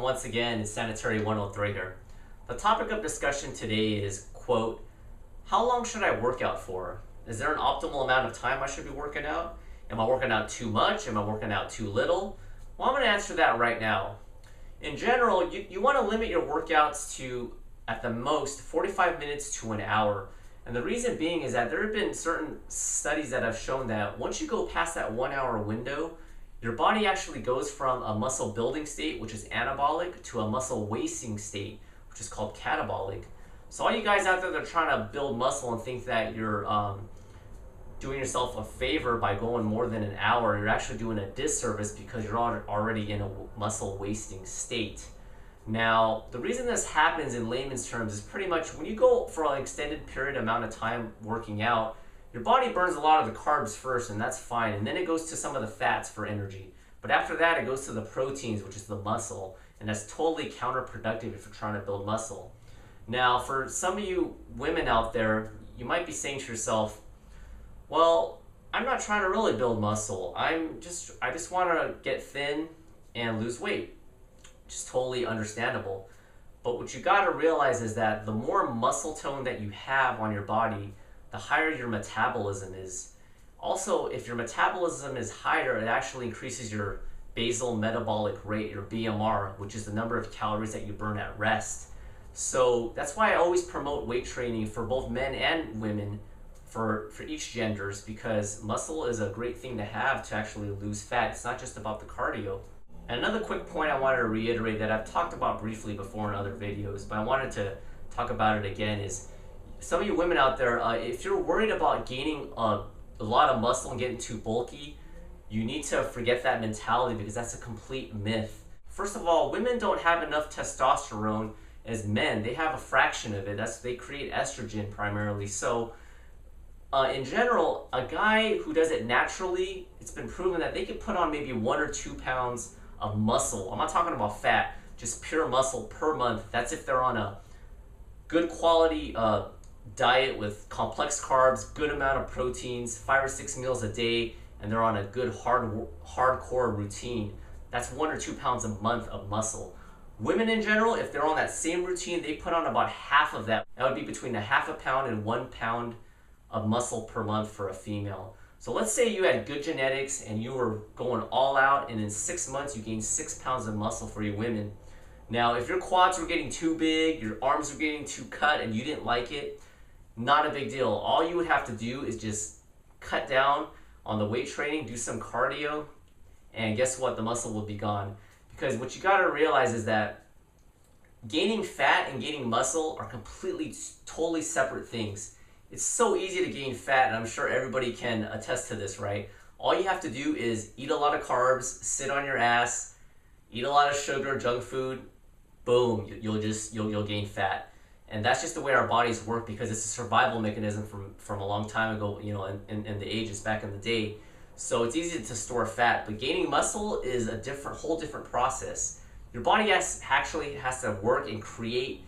everyone, once again, it's Sanitary 103 here. The topic of discussion today is, quote, how long should I work out for? Is there an optimal amount of time I should be working out? Am I working out too much? Am I working out too little? Well, I'm going to answer that right now. In general, you want to limit your workouts to, at the most, 45 minutes to an hour. And the reason being is that there have been certain studies that have shown that once you go past that 1 hour window, your body actually goes from a muscle building state, which is anabolic, to a muscle wasting state, which is called catabolic. So all you guys out there that are trying to build muscle and think that you're doing yourself a favor by going more than an hour, you're actually doing a disservice because you're already in a muscle wasting state. Now, the reason this happens in layman's terms is pretty much when you go for an extended period amount of time working out, your body burns a lot of the carbs first, and that's fine. And then it goes to some of the fats for energy. But after that, it goes to the proteins, which is the muscle. And that's totally counterproductive if you're trying to build muscle. Now, for some of you women out there, you might be saying to yourself, well, I'm not trying to really build muscle. I just want to get thin and lose weight. Just totally understandable. But what you got to realize is that the more muscle tone that you have on your body, the higher your metabolism is. Also, if your metabolism is higher, it actually increases your basal metabolic rate, your BMR, which is the number of calories that you burn at rest. So that's why I always promote weight training for both men and women, for each genders, because muscle is a great thing to have to actually lose fat. It's not just about the cardio. And another quick point I wanted to reiterate that I've talked about briefly before in other videos, but I wanted to talk about it again, is some of you women out there, if you're worried about gaining a lot of muscle and getting too bulky, you need to forget that mentality because that's a complete myth. First of all, women don't have enough testosterone as men. They have a fraction of it. They create estrogen primarily. So in general, a guy who does it naturally, it's been proven that they can put on maybe 1 or 2 pounds of muscle. I'm not talking about fat, just pure muscle per month. That's if they're on a good quality diet with complex carbs, good amount of proteins, 5 or 6 meals a day, and they're on a good hardcore routine. That's 1 or 2 pounds a month of muscle. Women in general, if they're on that same routine, they put on about half of that. That would be between a half a pound and 1 pound of muscle per month for a female. So let's say you had good genetics and you were going all out, and in 6 months you gained 6 pounds of muscle for your women. Now, if your quads were getting too big, your arms were getting too cut, and you didn't like it, not a big deal. All you would have to do is just cut down on the weight training, do some cardio, and guess what? The muscle will be gone. Because what you got to realize is that gaining fat and gaining muscle are completely, totally separate things. It's so easy to gain fat, and I'm sure everybody can attest to this, right? All you have to do is eat a lot of carbs, sit on your ass, eat a lot of sugar, junk food, boom, you'll gain fat. And that's just the way our bodies work because it's a survival mechanism from a long time ago, you know, in the ages back in the day. So it's easy to store fat, but gaining muscle is a whole different process. Your body actually has to work and create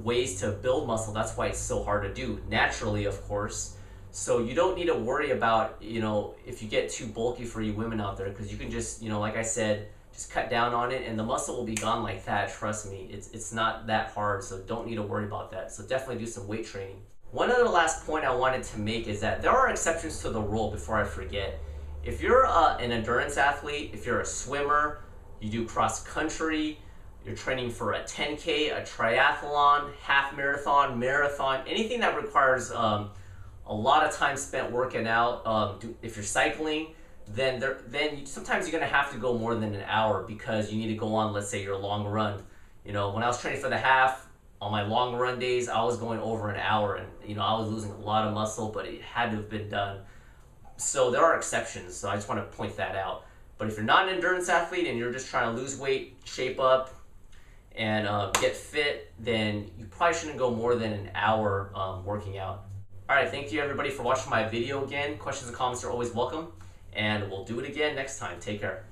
ways to build muscle. That's why it's so hard to do, naturally, of course. So you don't need to worry about, you know, if you get too bulky for you women out there, because you can just, you know, like I said, just cut down on it and the muscle will be gone like that. Trust me, it's not that hard, so don't need to worry about that. So definitely do some weight training. One other last point I wanted to make is that there are exceptions to the rule before I forget. If you're an endurance athlete, if you're a swimmer, you do cross country, you're training for a 10K, a triathlon, half marathon, marathon, anything that requires a lot of time spent working out, if you're cycling, then sometimes you're going to have to go more than an hour because you need to go on, let's say, your long run. You know, when I was training for the half, on my long run days, I was going over an hour, and you know, I was losing a lot of muscle, but it had to have been done. So there are exceptions, so I just want to point that out. But if you're not an endurance athlete and you're just trying to lose weight, shape up, and get fit, then you probably shouldn't go more than an hour working out. Alright, thank you everybody for watching my video again. Questions and comments are always welcome, and we'll do it again next time. Take care.